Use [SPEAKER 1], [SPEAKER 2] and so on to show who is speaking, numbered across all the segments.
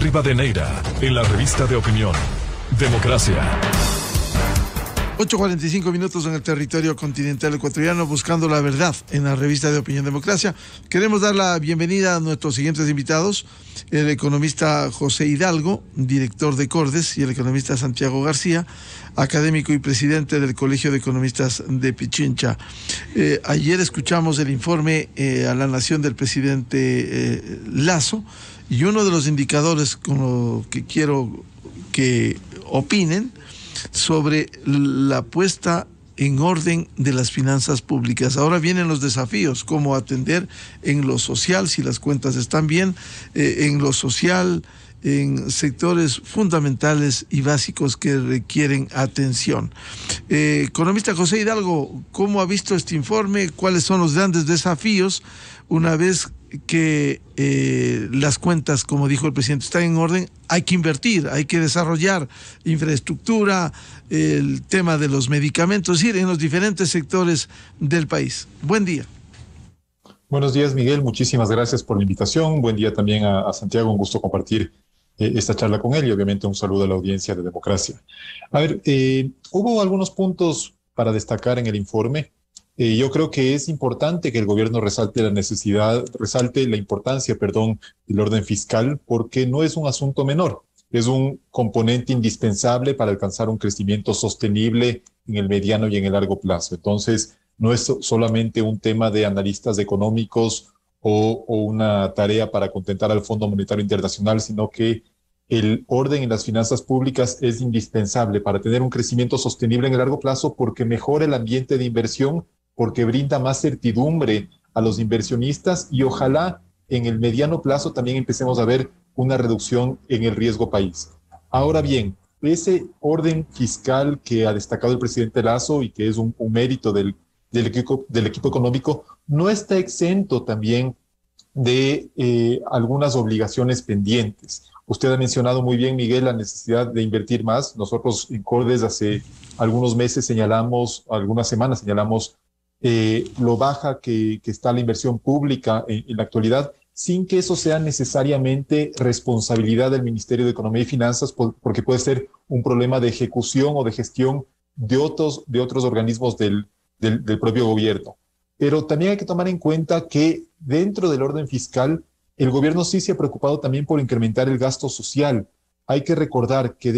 [SPEAKER 1] Rivadeneira, en la revista de opinión Democracia.
[SPEAKER 2] 8:45 minutos en el territorio continental ecuatoriano, buscando la verdad en la revista de opinión Democracia. Queremos dar la bienvenida a nuestros siguientes invitados: el economista José Hidalgo, director de Cordes, y el economista Santiago García, académico y presidente del Colegio de Economistas de Pichincha. Ayer escuchamos el informe a la Nación del presidente Lasso, y uno de los indicadores con lo que quiero que opinen sobre la puesta en orden de las finanzas públicas. Ahora vienen los desafíos: cómo atender en lo social, si las cuentas están bien, en lo social, en sectores fundamentales y básicos que requieren atención. Economista José Hidalgo, ¿cómo ha visto este informe? ¿Cuáles son los grandes desafíos una vez que las cuentas, como dijo el presidente, están en orden? Hay que invertir, hay que desarrollar infraestructura, el tema de los medicamentos, es decir, en los diferentes sectores del país. Buen día.
[SPEAKER 3] Buenos días, Miguel. Muchísimas gracias por la invitación. Buen día también a Santiago. Un gusto compartir esta charla con él, y obviamente un saludo a la audiencia de Democracia. A ver, hubo algunos puntos para destacar en el informe. Yo creo que es importante que el gobierno resalte la importancia, del orden fiscal, porque no es un asunto menor. Es un componente indispensable para alcanzar un crecimiento sostenible en el mediano y en el largo plazo. Entonces, no es solamente un tema de analistas económicos o una tarea para contentar al Fondo Monetario Internacional, sino que el orden en las finanzas públicas es indispensable para tener un crecimiento sostenible en el largo plazo, porque mejora el ambiente de inversión, porque brinda más certidumbre a los inversionistas, y ojalá en el mediano plazo también empecemos a ver una reducción en el riesgo país. Ahora bien, ese orden fiscal que ha destacado el presidente Lasso, y que es un mérito del equipo económico, no está exento también de algunas obligaciones pendientes. Usted ha mencionado muy bien, Miguel, la necesidad de invertir más. Nosotros en Cordes hace algunas semanas señalamos lo baja que está la inversión pública en la actualidad, sin que eso sea necesariamente responsabilidad del Ministerio de Economía y Finanzas, porque puede ser un problema de ejecución o de gestión de otros organismos del propio gobierno. Pero también hay que tomar en cuenta que dentro del orden fiscal, el gobierno sí se ha preocupado también por incrementar el gasto social. Hay que recordar que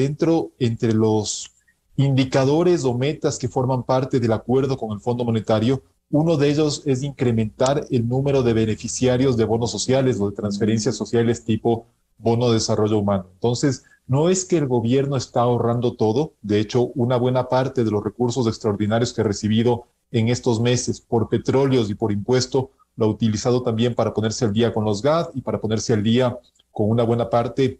[SPEAKER 3] entre los indicadores o metas que forman parte del acuerdo con el Fondo Monetario, uno de ellos es incrementar el número de beneficiarios de bonos sociales o de transferencias sociales tipo bono de desarrollo humano. Entonces, no es que el gobierno está ahorrando todo. De hecho, una buena parte de los recursos extraordinarios que ha recibido en estos meses por petróleos y por impuesto lo ha utilizado también para ponerse al día con los GAD y para ponerse al día con una buena parte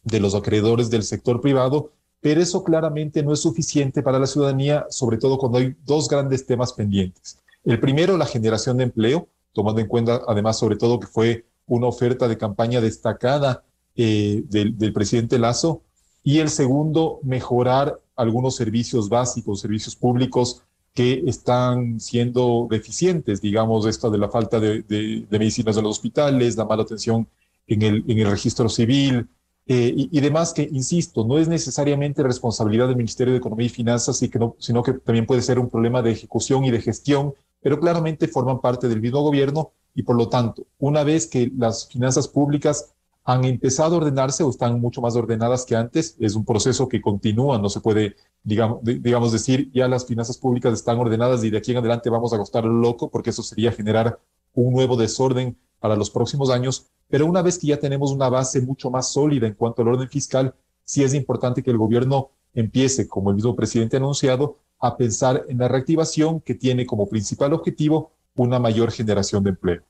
[SPEAKER 3] de los acreedores del sector privado. Pero eso claramente no es suficiente para la ciudadanía, sobre todo cuando hay dos grandes temas pendientes. El primero, la generación de empleo, tomando en cuenta además sobre todo que fue una oferta de campaña destacada del presidente Lasso. Y el segundo, mejorar algunos servicios básicos, servicios públicos que están siendo deficientes, digamos, esto de la falta de medicinas en los hospitales, la mala atención en el registro civil, y demás, que, insisto, no es necesariamente responsabilidad del Ministerio de Economía y Finanzas, sino que también puede ser un problema de ejecución y de gestión, pero claramente forman parte del mismo gobierno. Y por lo tanto, una vez que las finanzas públicas han empezado a ordenarse o están mucho más ordenadas que antes, es un proceso que continúa, no se puede, digamos decir, ya las finanzas públicas están ordenadas y de aquí en adelante vamos a costar loco, porque eso sería generar un nuevo desorden para los próximos años. Pero una vez que ya tenemos una base mucho más sólida en cuanto al orden fiscal, sí es importante que el gobierno empiece, como el mismo presidente ha anunciado, a pensar en la reactivación, que tiene como principal objetivo una mayor generación de empleo.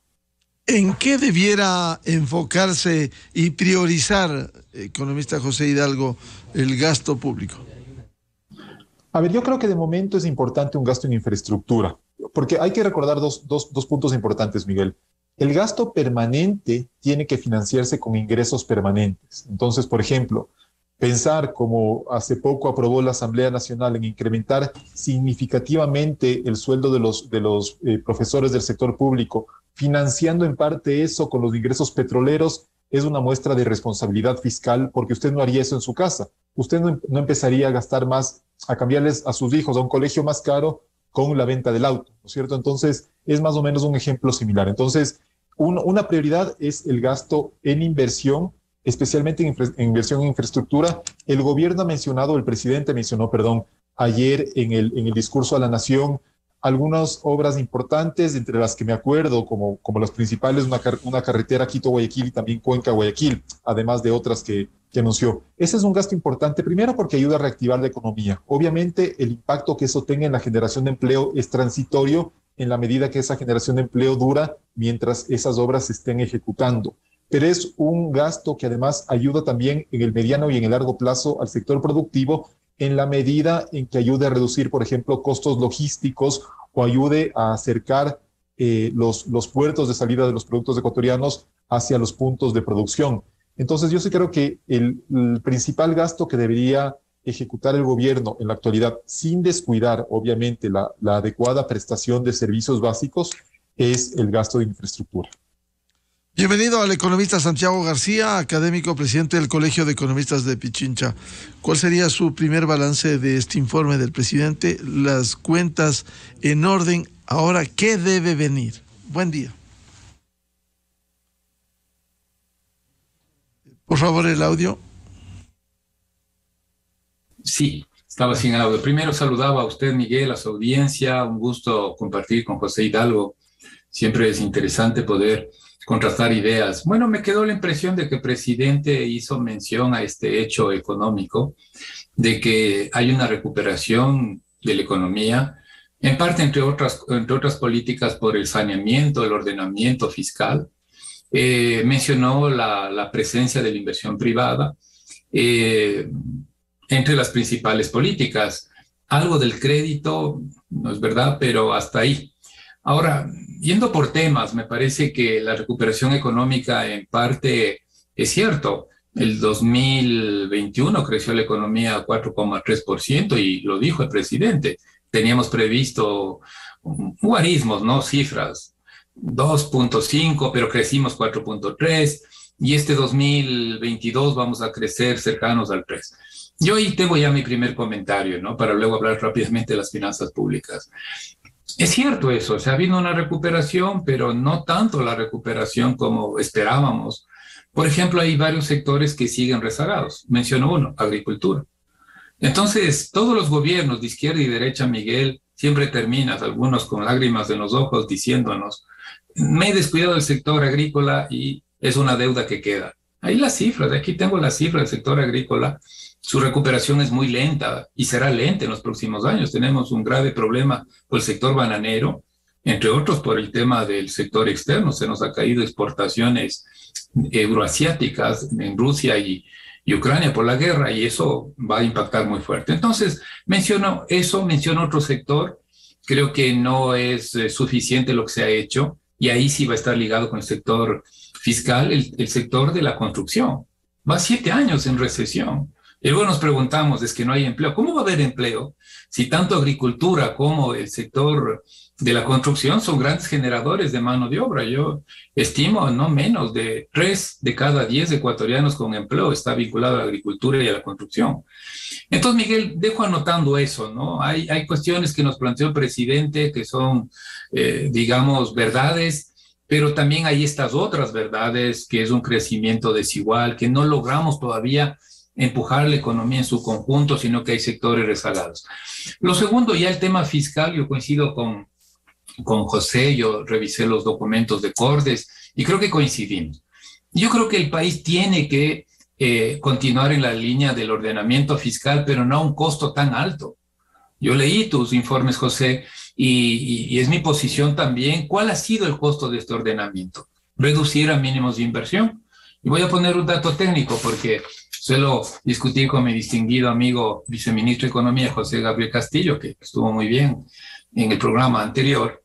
[SPEAKER 2] ¿En qué debiera enfocarse y priorizar, economista José Hidalgo, el gasto público?
[SPEAKER 3] A ver, yo creo que de momento es importante un gasto en infraestructura, porque hay que recordar dos puntos importantes, Miguel. El gasto permanente tiene que financiarse con ingresos permanentes. Entonces, por ejemplo, pensar, como hace poco aprobó la Asamblea Nacional, en incrementar significativamente el sueldo de los profesores del sector público, financiando en parte eso con los ingresos petroleros, es una muestra de responsabilidad fiscal, porque usted no haría eso en su casa. Usted no empezaría a gastar más, a cambiarles a sus hijos a un colegio más caro con la venta del auto, ¿no es cierto? Entonces, es más o menos un ejemplo similar. Entonces, una prioridad es el gasto en inversión, especialmente en inversión en infraestructura. El gobierno ha mencionado, el presidente mencionó, perdón, ayer en el discurso a la nación, algunas obras importantes, entre las que me acuerdo, como las principales, una carretera Quito-Guayaquil y también Cuenca-Guayaquil, además de otras que anunció. Ese es un gasto importante, primero porque ayuda a reactivar la economía. Obviamente, el impacto que eso tenga en la generación de empleo es transitorio en la medida que esa generación de empleo dura mientras esas obras se estén ejecutando. Pero es un gasto que además ayuda también en el mediano y en el largo plazo al sector productivo, en la medida en que ayude a reducir, por ejemplo, costos logísticos o ayude a acercar los puertos de salida de los productos ecuatorianos hacia los puntos de producción. Entonces, yo sí creo que el principal gasto que debería ejecutar el gobierno en la actualidad, sin descuidar, obviamente, la adecuada prestación de servicios básicos, es el gasto de infraestructura.
[SPEAKER 2] Bienvenido al economista Santiago García, académico, presidente del Colegio de Economistas de Pichincha. ¿Cuál sería su primer balance de este informe del presidente? Las cuentas en orden. Ahora, ¿qué debe venir? Buen día. Por favor, el audio.
[SPEAKER 4] Sí, estaba sin audio. Primero saludaba a usted, Miguel, a su audiencia. Un gusto compartir con José Hidalgo. Siempre es interesante poder contrastar ideas. Bueno, me quedó la impresión de que el presidente hizo mención a este hecho económico, de que hay una recuperación de la economía, en parte entre otras políticas por el saneamiento, el ordenamiento fiscal. Mencionó la presencia de la inversión privada entre las principales políticas. Algo del crédito, no es verdad, pero hasta ahí. Ahora, yendo por temas, me parece que la recuperación económica en parte es cierto. El 2021 creció la economía a 4,3% y lo dijo el presidente. Teníamos previsto guarismos, ¿no? Cifras, 2,5, pero crecimos 4,3 y este 2022 vamos a crecer cercanos al 3. Yo ahí tengo ya mi primer comentario, ¿no? Para luego hablar rápidamente de las finanzas públicas. Es cierto eso, o sea, ha habido una recuperación, pero no tanto la recuperación como esperábamos. Por ejemplo, hay varios sectores que siguen rezagados. Menciono uno, agricultura. Entonces, todos los gobiernos de izquierda y derecha, Miguel, siempre terminan, algunos con lágrimas en los ojos, diciéndonos, me he descuidado del sector agrícola y es una deuda que queda. Ahí las cifras, aquí tengo las cifras del sector agrícola. Su recuperación es muy lenta y será lenta en los próximos años. Tenemos un grave problema por el sector bananero, entre otros por el tema del sector externo. Se nos ha caído exportaciones euroasiáticas en Rusia y Ucrania por la guerra y eso va a impactar muy fuerte. Entonces, menciono eso, menciono otro sector. Creo que no es suficiente lo que se ha hecho y ahí sí va a estar ligado con el sector fiscal, el sector de la construcción. Va 7 años en recesión. Y luego nos preguntamos, es que no hay empleo. ¿Cómo va a haber empleo si tanto agricultura como el sector de la construcción son grandes generadores de mano de obra? Yo estimo no menos de 3 de cada 10 ecuatorianos con empleo está vinculado a la agricultura y a la construcción. Entonces, Miguel, dejo anotando eso, ¿no? Hay cuestiones que nos planteó el presidente que son, digamos, verdades, pero también hay estas otras verdades, que es un crecimiento desigual, que no logramos todavía empujar la economía en su conjunto, sino que hay sectores rezagados. Lo segundo, ya el tema fiscal, yo coincido con José, yo revisé los documentos de Cordes y creo que coincidimos. Yo creo que el país tiene que continuar en la línea del ordenamiento fiscal, pero no a un costo tan alto. Yo leí tus informes, José, y es mi posición también. ¿Cuál ha sido el costo de este ordenamiento? Reducir a mínimos de inversión. Y voy a poner un dato técnico porque suelo discutir con mi distinguido amigo viceministro de Economía, José Gabriel Castillo, que estuvo muy bien en el programa anterior.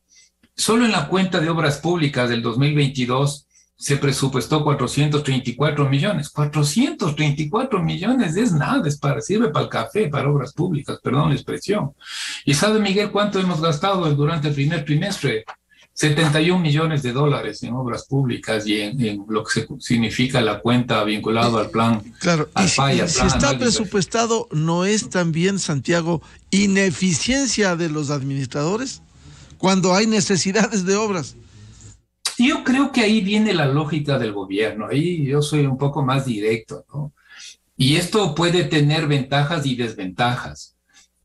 [SPEAKER 4] Solo en la cuenta de obras públicas del 2022 se presupuestó 434 millones. 434 millones es nada, sirve para el café, para obras públicas, perdón la expresión. ¿Y sabe, Miguel, cuánto hemos gastado durante el primer trimestre? 71 millones de dólares en obras públicas y en lo que significa la cuenta vinculada al plan.
[SPEAKER 2] Claro,
[SPEAKER 4] al
[SPEAKER 2] y si,
[SPEAKER 4] PAI, al
[SPEAKER 2] si
[SPEAKER 4] plan
[SPEAKER 2] está
[SPEAKER 4] anual de
[SPEAKER 2] presupuestado, ¿no es también, Santiago, ineficiencia de los administradores cuando hay necesidades de obras?
[SPEAKER 4] Yo creo que ahí viene la lógica del gobierno. Ahí yo soy un poco más directo, ¿no? Y esto puede tener ventajas y desventajas.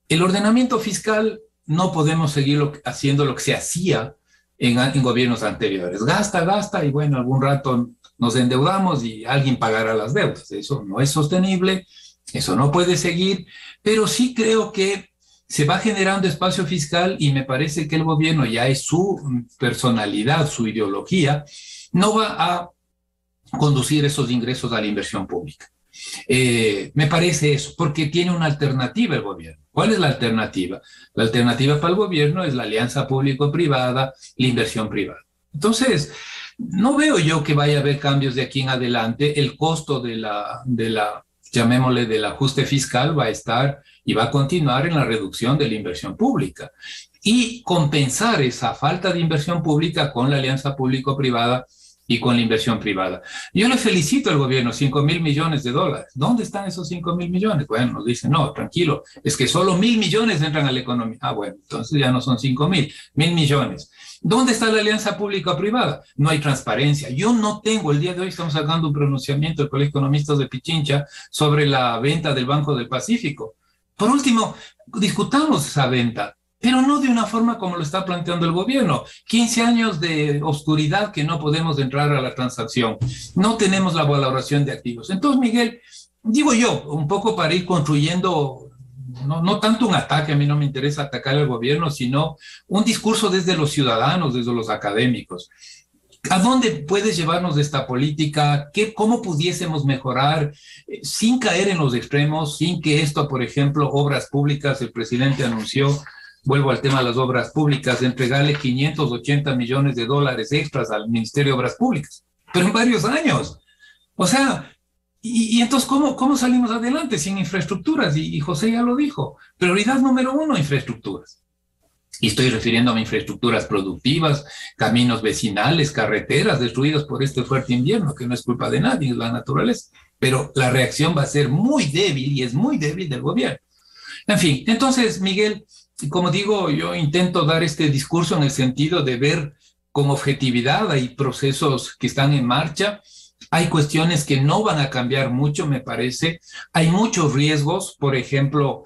[SPEAKER 4] El ordenamiento fiscal no podemos seguir haciendo lo que se hacía en gobiernos anteriores. Gasta, y bueno, algún rato nos endeudamos y alguien pagará las deudas. Eso no es sostenible, eso no puede seguir, pero sí creo que se va generando espacio fiscal y me parece que el gobierno, ya es su personalidad, su ideología, no va a conducir esos ingresos a la inversión pública. Me parece eso, porque tiene una alternativa el gobierno. ¿Cuál es la alternativa? La alternativa para el gobierno es la alianza público-privada, la inversión privada. Entonces, no veo yo que vaya a haber cambios de aquí en adelante. El costo llamémosle, del ajuste fiscal va a estar y va a continuar en la reducción de la inversión pública y compensar esa falta de inversión pública con la alianza público-privada y con la inversión privada. Yo le felicito al gobierno, 5.000 millones de dólares. ¿Dónde están esos 5.000 millones? Bueno, nos dicen, no, tranquilo, es que solo 1.000 millones entran a la economía. Ah, bueno, entonces ya no son 5.000, 1.000 millones. ¿Dónde está la alianza pública-privada? No hay transparencia. Yo no tengo, el día de hoy estamos sacando un pronunciamiento del Colegio de Economistas de Pichincha sobre la venta del Banco del Pacífico. Por último, discutamos esa venta, pero no de una forma como lo está planteando el gobierno. 15 años de oscuridad que no podemos entrar a la transacción. No tenemos la valoración de activos. Entonces, Miguel, digo yo, un poco para ir construyendo, no tanto un ataque, a mí no me interesa atacar al gobierno, sino un discurso desde los ciudadanos, desde los académicos. ¿A dónde puede llevarnos esta política? ¿Cómo pudiésemos mejorar sin caer en los extremos, sin que esto, por ejemplo, obras públicas, el presidente anunció, vuelvo al tema de las obras públicas, de entregarle 580 millones de dólares extras al Ministerio de Obras Públicas, pero en varios años? O sea, y entonces, ¿cómo salimos adelante sin infraestructuras? Y José ya lo dijo, prioridad número 1, infraestructuras. Y estoy refiriéndome a infraestructuras productivas, caminos vecinales, carreteras destruidas por este fuerte invierno, que no es culpa de nadie, es la naturaleza. Pero la reacción va a ser muy débil y es muy débil del gobierno. En fin, entonces, Miguel, como digo, yo intento dar este discurso en el sentido de ver con objetividad. Hay procesos que están en marcha, hay cuestiones que no van a cambiar mucho, me parece. Hay muchos riesgos, por ejemplo,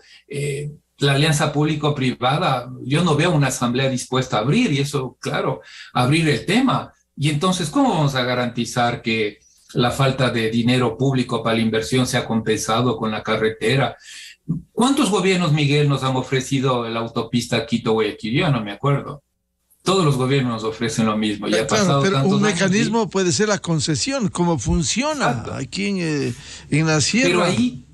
[SPEAKER 4] la alianza público-privada, yo no veo una asamblea dispuesta a abrir, y eso, claro, abrir el tema. Y entonces, ¿cómo vamos a garantizar que la falta de dinero público para la inversión sea compensado con la carretera? ¿Cuántos gobiernos, Miguel, nos han ofrecido la autopista Quito-Guayaquil? Yo no me acuerdo. Todos los gobiernos nos ofrecen lo mismo. Ya
[SPEAKER 2] claro, pero un mecanismo
[SPEAKER 4] años,
[SPEAKER 2] puede ser la concesión, como funciona. Exacto. Aquí en la sierra.
[SPEAKER 4] Pero ahí,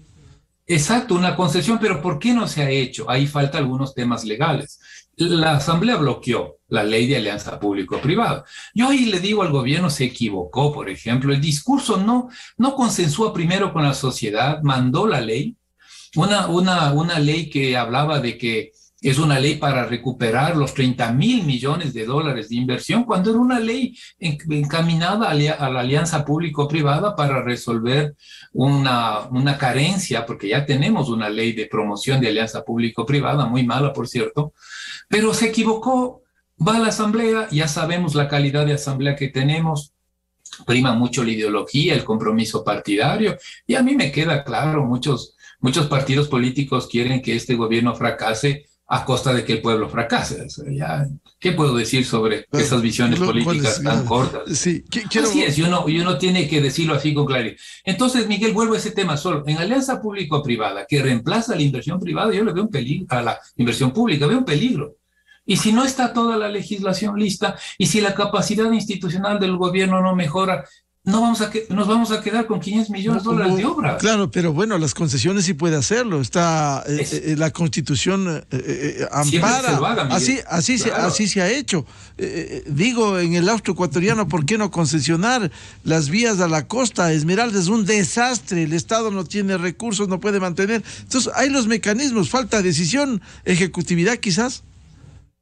[SPEAKER 4] exacto, una concesión, pero ¿por qué no se ha hecho? Ahí falta algunos temas legales. La Asamblea bloqueó la ley de alianza público-privada. Yo ahí le digo al gobierno, se equivocó, por ejemplo. El discurso no consensúa primero con la sociedad, mandó la ley, una ley que hablaba de que es una ley para recuperar los 30.000 millones de dólares de inversión, cuando era una ley encaminada a la alianza público-privada para resolver una carencia, porque ya tenemos una ley de promoción de alianza público-privada, muy mala, por cierto, pero se equivocó, va a la asamblea, ya sabemos la calidad de asamblea que tenemos, prima mucho la ideología, el compromiso partidario, y a mí me queda claro, muchos partidos políticos quieren que este gobierno fracase a costa de que el pueblo fracase. O sea, ya, ¿qué puedo decir sobre esas visiones políticas tan cortas?
[SPEAKER 2] Sí,
[SPEAKER 4] así es, y uno tiene que decirlo así con claridad. Entonces, Miguel, vuelvo a ese tema solo. En alianza público-privada, que reemplaza la inversión privada, yo le veo un peligro, a la inversión pública, veo un peligro. Y si no está toda la legislación lista, y si la capacidad institucional del gobierno no mejora, nos vamos a quedar con 500 millones de dólares de obra.
[SPEAKER 2] Claro, pero bueno, las concesiones sí puede hacerlo. Está la Constitución ampara. Así se ha hecho. Digo, en el austro ecuatoriano, ¿por qué no concesionar las vías a la costa? Esmeralda es un desastre. El Estado no tiene recursos, no puede mantener. Entonces, hay los mecanismos. Falta decisión, ejecutividad quizás.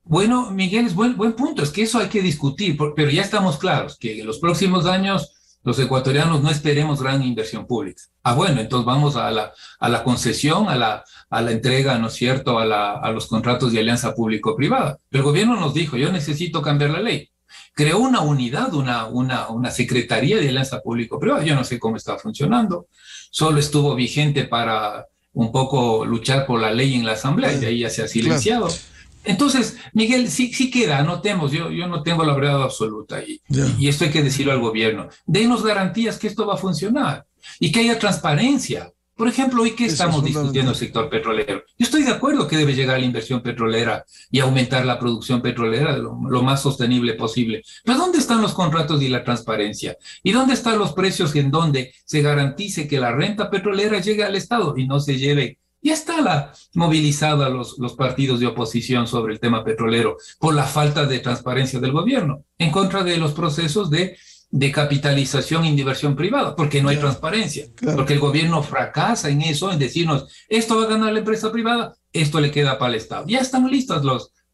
[SPEAKER 4] Bueno, Miguel, es buen punto. Es que eso hay que discutir, pero ya estamos claros que en los próximos años los ecuatorianos no esperemos gran inversión pública. Ah, bueno, entonces vamos a la concesión, a la entrega, ¿no es cierto?, a los contratos de alianza público-privada. El gobierno nos dijo, yo necesito cambiar la ley. Creó una unidad, una secretaría de alianza público-privada. Yo no sé cómo está funcionando. Solo estuvo vigente para un poco luchar por la ley en la Asamblea y de ahí ya se ha silenciado. Claro. Entonces, Miguel, sí queda, anotemos, yo no tengo la verdad absoluta y esto hay que decirlo al gobierno. Denos garantías que esto va a funcionar y que haya transparencia. Por ejemplo, hoy que estamos discutiendo el sector petrolero. Yo estoy de acuerdo que debe llegar la inversión petrolera y aumentar la producción petrolera lo más sostenible posible. Pero ¿dónde están los contratos y la transparencia? ¿Y dónde están los precios en donde se garantice que la renta petrolera llegue al Estado y no se lleve? Ya está movilizada los partidos de oposición sobre el tema petrolero por la falta de transparencia del gobierno, en contra de los procesos de capitalización e inversión privada, porque no hay transparencia, porque el gobierno fracasa en eso, en decirnos, esto va a ganar la empresa privada, esto le queda para el Estado. Ya están listas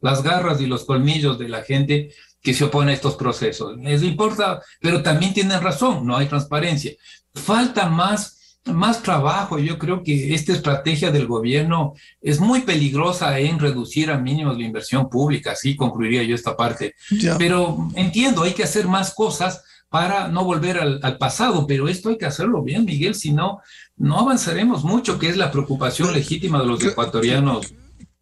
[SPEAKER 4] las garras y los colmillos de la gente que se opone a estos procesos. Eso importa, pero también tienen razón, no hay transparencia. Falta más trabajo. Yo creo que esta estrategia del gobierno es muy peligrosa en reducir a mínimos la inversión pública, así concluiría yo esta parte. Pero entiendo, hay que hacer más cosas para no volver al pasado, pero esto hay que hacerlo bien, Miguel, si no, no avanzaremos mucho, que es la preocupación legítima de los ecuatorianos.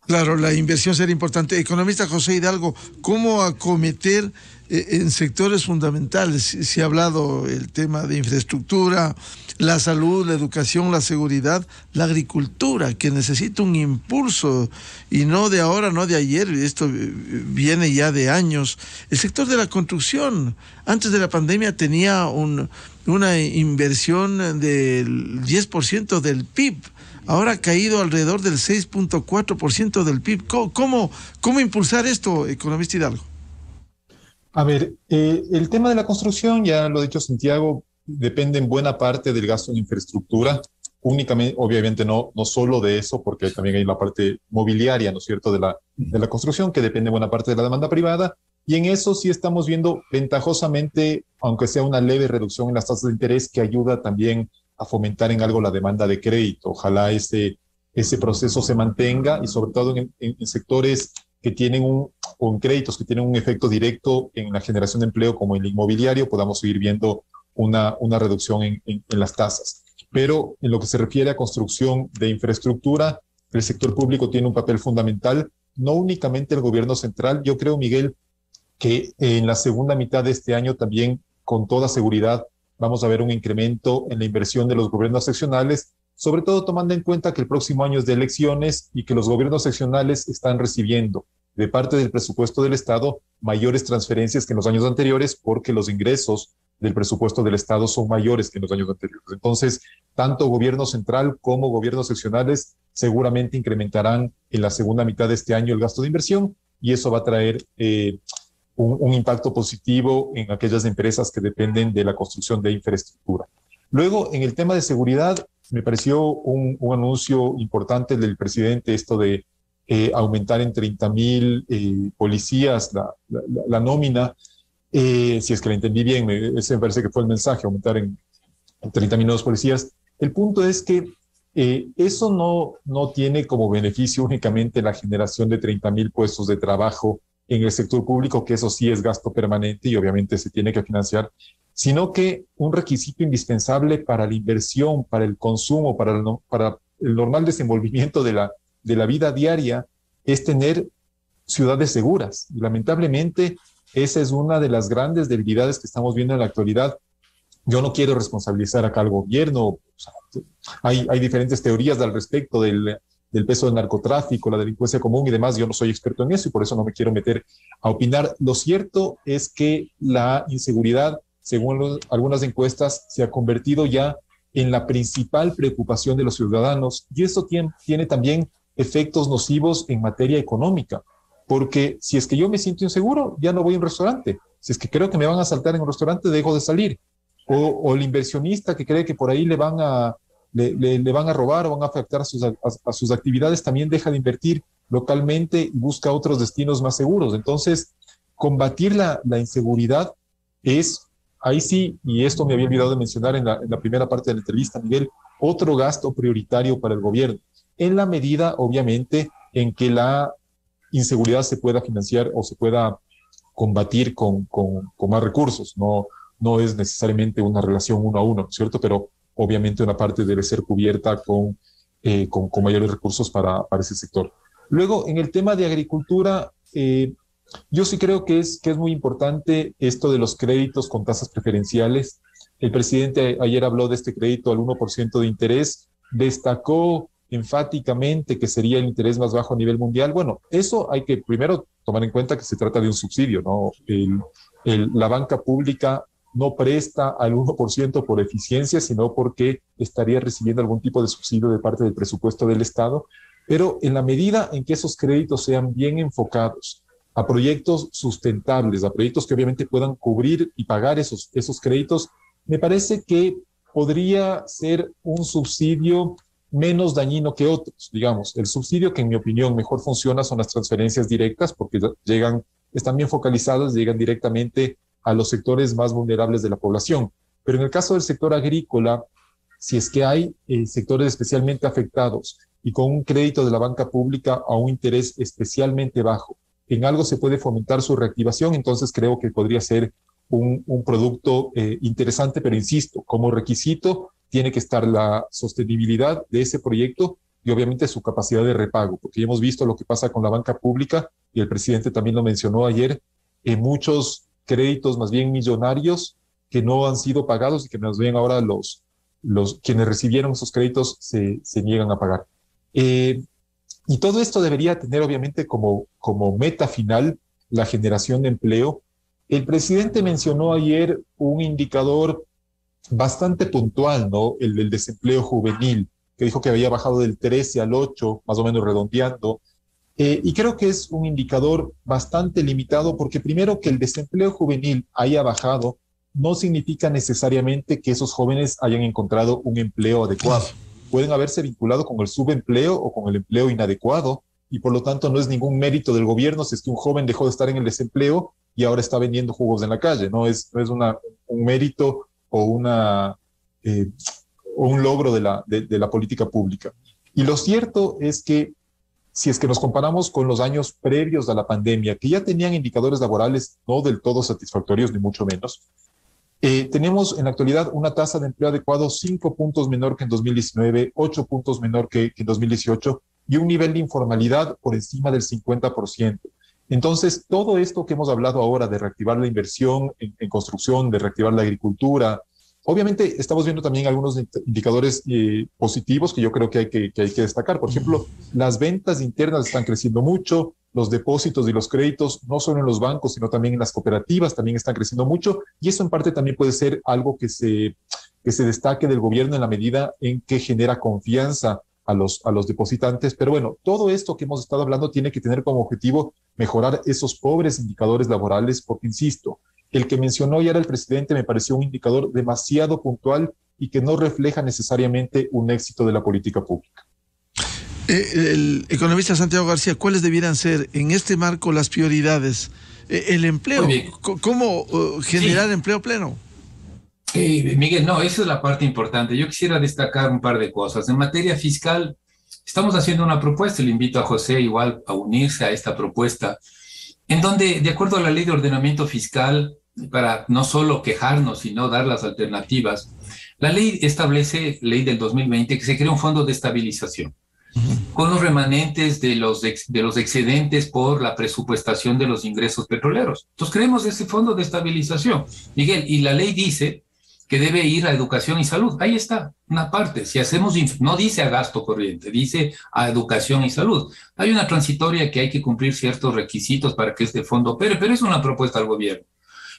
[SPEAKER 2] Claro, la inversión será importante. Economista José Hidalgo, ¿cómo acometer en sectores fundamentales? Se ha hablado el tema de infraestructura, la salud, la educación, la seguridad, la agricultura, que necesita un impulso, y no de ahora, no de ayer, esto viene ya de años. El sector de la construcción, antes de la pandemia tenía una inversión del 10% del PIB. Ahora ha caído alrededor del 6.4% del PIB. ¿Cómo impulsar esto, economista Hidalgo?
[SPEAKER 3] A ver, el tema de la construcción, ya lo ha dicho Santiago, depende en buena parte del gasto en infraestructura. Únicamente, obviamente no solo de eso, porque también hay la parte mobiliaria, ¿no es cierto?, de la construcción, que depende en buena parte de la demanda privada. Y en eso sí estamos viendo ventajosamente, aunque sea una leve reducción en las tasas de interés, que ayuda también a fomentar en algo la demanda de crédito. Ojalá ese proceso se mantenga y sobre todo en sectores que tienen con créditos que tienen un efecto directo en la generación de empleo, como el inmobiliario, podamos seguir viendo una reducción en las tasas. Pero en lo que se refiere a construcción de infraestructura, el sector público tiene un papel fundamental, no únicamente el gobierno central. Yo creo, Miguel, que en la segunda mitad de este año también, con toda seguridad, vamos a ver un incremento en la inversión de los gobiernos seccionales, sobre todo tomando en cuenta que el próximo año es de elecciones y que los gobiernos seccionales están recibiendo de parte del presupuesto del Estado mayores transferencias que en los años anteriores, porque los ingresos del presupuesto del Estado son mayores que en los años anteriores. Entonces, tanto gobierno central como gobiernos seccionales seguramente incrementarán en la segunda mitad de este año el gasto de inversión, y eso va a traer un impacto positivo en aquellas empresas que dependen de la construcción de infraestructura. Luego, en el tema de seguridad, me pareció un anuncio importante del presidente, esto de aumentar en 30,000 policías la nómina. Si es que la entendí bien, ese me parece que fue el mensaje, aumentar en 30,000 nuevos policías. El punto es que eso no tiene como beneficio únicamente la generación de 30,000 puestos de trabajo en el sector público, que eso sí es gasto permanente y obviamente se tiene que financiar, sino que un requisito indispensable para la inversión, para el consumo, para el normal desenvolvimiento de la vida diaria es tener ciudades seguras. Y lamentablemente esa es una de las grandes debilidades que estamos viendo en la actualidad. Yo no quiero responsabilizar acá al gobierno. O sea, hay diferentes teorías al respecto del peso del narcotráfico, la delincuencia común y demás. Yo no soy experto en eso y por eso no me quiero meter a opinar. Lo cierto es que la inseguridad, según algunas encuestas, se ha convertido ya en la principal preocupación de los ciudadanos, y eso tiene también efectos nocivos en materia económica, porque si es que yo me siento inseguro, ya no voy a un restaurante. Si es que creo que me van a asaltar en un restaurante, dejo de salir. O el inversionista que cree que por ahí le van a robar o van a afectar a sus actividades, también deja de invertir. localmente y busca otros destinos más seguros. Entonces, combatir la inseguridad es, ahí sí, y esto me había olvidado de mencionar en la primera parte de la entrevista, Miguel, otro gasto prioritario para el gobierno, en la medida, obviamente, en que la inseguridad se pueda financiar o se pueda combatir con más recursos. No es necesariamente una relación uno a uno, ¿cierto? Pero obviamente una parte debe ser cubierta con mayores recursos para ese sector. Luego, en el tema de agricultura, yo sí creo que es muy importante esto de los créditos con tasas preferenciales. El presidente ayer habló de este crédito al 1% de interés, destacó enfáticamente que sería el interés más bajo a nivel mundial. Bueno, eso hay que primero tomar en cuenta que se trata de un subsidio, ¿no? La banca pública no presta al 1% por eficiencia, sino porque estaría recibiendo algún tipo de subsidio de parte del presupuesto del Estado. Pero en la medida en que esos créditos sean bien enfocados a proyectos sustentables, a proyectos que obviamente puedan cubrir y pagar esos créditos, me parece que podría ser un subsidio menos dañino que otros. Digamos, el subsidio que en mi opinión mejor funciona son las transferencias directas, porque están bien focalizadas, llegan directamente a los sectores más vulnerables de la población. Pero en el caso del sector agrícola, si es que hay sectores especialmente afectados y con un crédito de la banca pública a un interés especialmente bajo, en algo se puede fomentar su reactivación, entonces creo que podría ser un producto interesante, pero insisto, como requisito tiene que estar la sostenibilidad de ese proyecto y obviamente su capacidad de repago, porque ya hemos visto lo que pasa con la banca pública y el presidente también lo mencionó ayer, muchos créditos más bien millonarios que no han sido pagados y que nos ven ahora quienes recibieron esos créditos se niegan a pagar. Y todo esto debería tener obviamente como meta final la generación de empleo. El presidente mencionó ayer un indicador bastante puntual, ¿no? El del desempleo juvenil, que dijo que había bajado del 13 al 8, más o menos redondeando. Y creo que es un indicador bastante limitado porque primero que el desempleo juvenil haya bajado no significa necesariamente que esos jóvenes hayan encontrado un empleo adecuado. Pueden haberse vinculado con el subempleo o con el empleo inadecuado y por lo tanto no es ningún mérito del gobierno si es que un joven dejó de estar en el desempleo y ahora está vendiendo jugos en la calle. No es un mérito o un logro de la política pública. Y lo cierto es que si es que nos comparamos con los años previos a la pandemia, que ya tenían indicadores laborales no del todo satisfactorios, ni mucho menos, tenemos en la actualidad una tasa de empleo adecuado 5 puntos menor que en 2019, 8 puntos menor que en 2018 y un nivel de informalidad por encima del 50%. Entonces, todo esto que hemos hablado ahora de reactivar la inversión en construcción, de reactivar la agricultura, obviamente estamos viendo también algunos indicadores positivos que yo creo que hay que destacar. Por ejemplo, las ventas internas están creciendo mucho, los depósitos y los créditos, no solo en los bancos, sino también en las cooperativas, también están creciendo mucho, y eso en parte también puede ser algo que se destaque del gobierno en la medida en que genera confianza a los depositantes. Pero bueno, todo esto que hemos estado hablando tiene que tener como objetivo mejorar esos pobres indicadores laborales, porque insisto, el que mencionó ya era el presidente me pareció un indicador demasiado puntual y que no refleja necesariamente un éxito de la política pública.
[SPEAKER 2] El economista Santiago García, ¿cuáles debieran ser en este marco las prioridades? El empleo, ¿cómo generar empleo pleno?
[SPEAKER 4] Miguel, no, esa es la parte importante. Yo quisiera destacar un par de cosas. En materia fiscal, estamos haciendo una propuesta, le invito a José igual a unirse a esta propuesta, en donde, de acuerdo a la ley de ordenamiento fiscal, para no solo quejarnos, sino dar las alternativas, la ley establece, ley del 2020, que se crea un fondo de estabilización con los remanentes de los excedentes por la presupuestación de los ingresos petroleros. Entonces creemos ese fondo de estabilización, Miguel, y la ley dice que debe ir a educación y salud. Ahí está, una parte. Si hacemos, no dice a gasto corriente, dice a educación y salud. Hay una transitoria que hay que cumplir ciertos requisitos para que este fondo opere, pero es una propuesta al gobierno.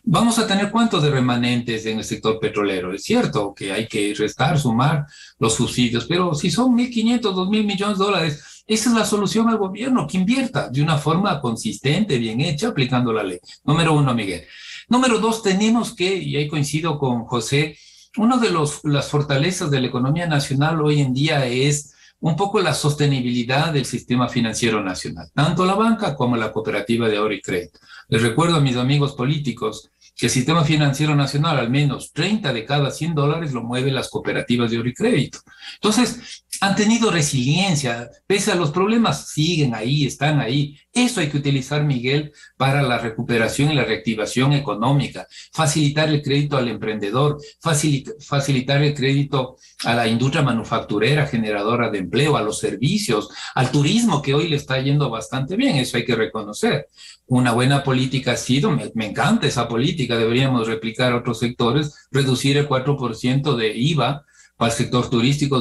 [SPEAKER 4] Vamos a tener cuántos de remanentes en el sector petrolero. Es cierto que hay que restar, sumar los subsidios, pero si son 1.500, 2.000 millones de dólares, esa es la solución al gobierno, que invierta de una forma consistente, bien hecha, aplicando la ley. Número uno, Miguel. Número dos, tenemos que, y ahí coincido con José, una de las fortalezas de la economía nacional hoy en día es un poco la sostenibilidad del sistema financiero nacional, tanto la banca como la cooperativa de ahorro y crédito. Les recuerdo a mis amigos políticos que el sistema financiero nacional, al menos 30 de cada 100 dólares lo mueven las cooperativas de ahorro y crédito. Entonces, han tenido resiliencia, pese a los problemas, siguen ahí, están ahí. Eso hay que utilizar, Miguel, para la recuperación y la reactivación económica, facilitar el crédito al emprendedor, facilitar el crédito a la industria manufacturera generadora de empleo, a los servicios, al turismo, que hoy le está yendo bastante bien, eso hay que reconocer. Una buena política ha sido, me encanta esa política, deberíamos replicar a otros sectores, reducir el 4% de IVA para el sector turístico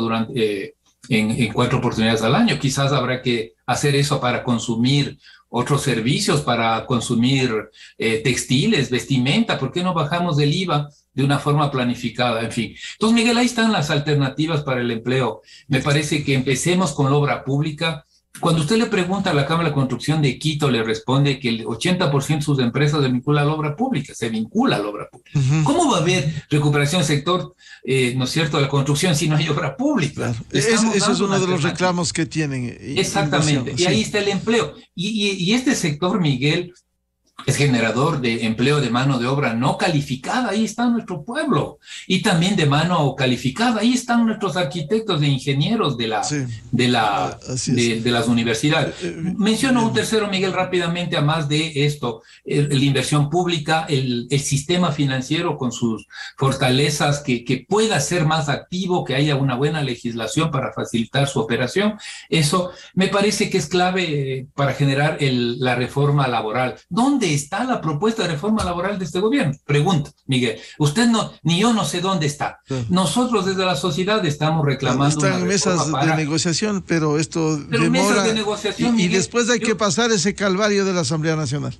[SPEAKER 4] en 4 oportunidades al año. Quizás habrá que hacer eso para consumir otros servicios, para consumir textiles, vestimenta. ¿Por qué no bajamos del IVA de una forma planificada? En fin. Entonces, Miguel, ahí están las alternativas para el empleo. Me parece que empecemos con la obra pública. Cuando usted le pregunta a la Cámara de Construcción de Quito, le responde que el 80% de sus empresas se vincula a la obra pública, se vincula a la obra pública.
[SPEAKER 2] Uh-huh.
[SPEAKER 4] ¿Cómo va a haber recuperación del sector, no es cierto, de la construcción si no hay obra pública?
[SPEAKER 2] Claro. Eso es uno de los reclamos que tienen.
[SPEAKER 4] Exactamente, y ahí está el empleo. Y este sector, Miguel, es generador de empleo de mano de obra no calificada, ahí está nuestro pueblo, y también de mano calificada, ahí están nuestros arquitectos e ingenieros de las universidades. Menciono un tercero, Miguel, rápidamente, a más de esto, la inversión pública, el sistema financiero con sus fortalezas, que pueda ser más activo, que haya una buena legislación para facilitar su operación. Eso me parece que es clave para generar la reforma laboral. ¿Dónde está la propuesta de reforma laboral de este gobierno? Pregunta, Miguel. Usted no, ni yo no sé dónde está. Nosotros desde la sociedad estamos reclamando.
[SPEAKER 2] Están en mesas de negociación, pero esto demora. Mesas de negociación, y después hay que pasar ese calvario de la Asamblea Nacional.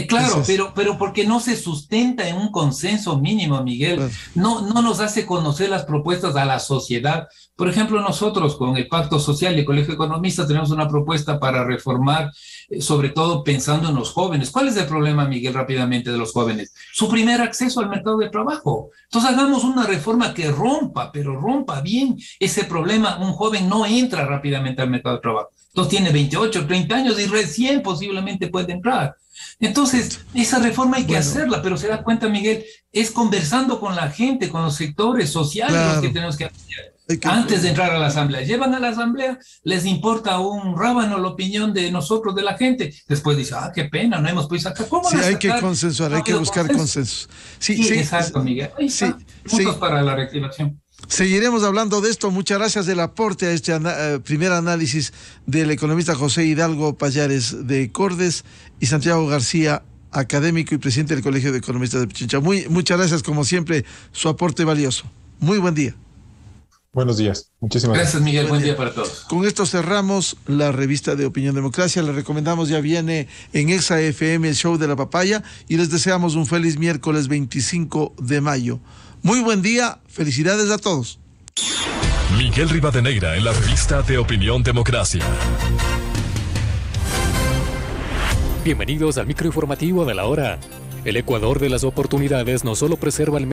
[SPEAKER 4] Claro, pero porque no se sustenta en un consenso mínimo, Miguel. Claro. No nos hace conocer las propuestas a la sociedad. Por ejemplo, nosotros con el Pacto Social y el Colegio de Economistas tenemos una propuesta para reformar, sobre todo pensando en los jóvenes. ¿Cuál es el problema, Miguel, rápidamente, de los jóvenes? Su primer acceso al mercado de trabajo. Entonces hagamos una reforma que rompa, pero rompa bien ese problema. Un joven no entra rápidamente al mercado de trabajo. Entonces tiene 28, 30 años y recién posiblemente puede entrar. Entonces, esa reforma hay que hacerla, pero se da cuenta, Miguel, es conversando con la gente, con los sectores sociales, claro, los que tenemos que hacer. Antes de entrar a la asamblea, llevan a la asamblea, les importa un rábano la opinión de nosotros, de la gente. Después dice, qué pena, no hemos podido sacar. ¿Cómo
[SPEAKER 2] sí, hay que consensuar, hay que buscar consensos.
[SPEAKER 4] Sí, exacto, Miguel. Ahí está, puntos para la reactivación.
[SPEAKER 2] Seguiremos hablando de esto. Muchas gracias del aporte a este primer análisis del economista José Hidalgo Pallares de Cordes y Santiago García, académico y presidente del Colegio de Economistas de Pichincha. Muchas gracias, como siempre, su aporte valioso. Muy buen día.
[SPEAKER 3] Buenos días. Muchísimas gracias.
[SPEAKER 4] Gracias, Miguel. Buen día para todos.
[SPEAKER 2] Con esto cerramos la revista de Opinión Democracia. Les recomendamos, ya viene en Exa FM el show de la papaya y les deseamos un feliz miércoles 25 de mayo. Muy buen día, felicidades a todos.
[SPEAKER 1] Miguel Rivadeneira en la revista de Opinión Democracia.
[SPEAKER 5] Bienvenidos al microinformativo de la hora. El Ecuador de las oportunidades no solo preserva el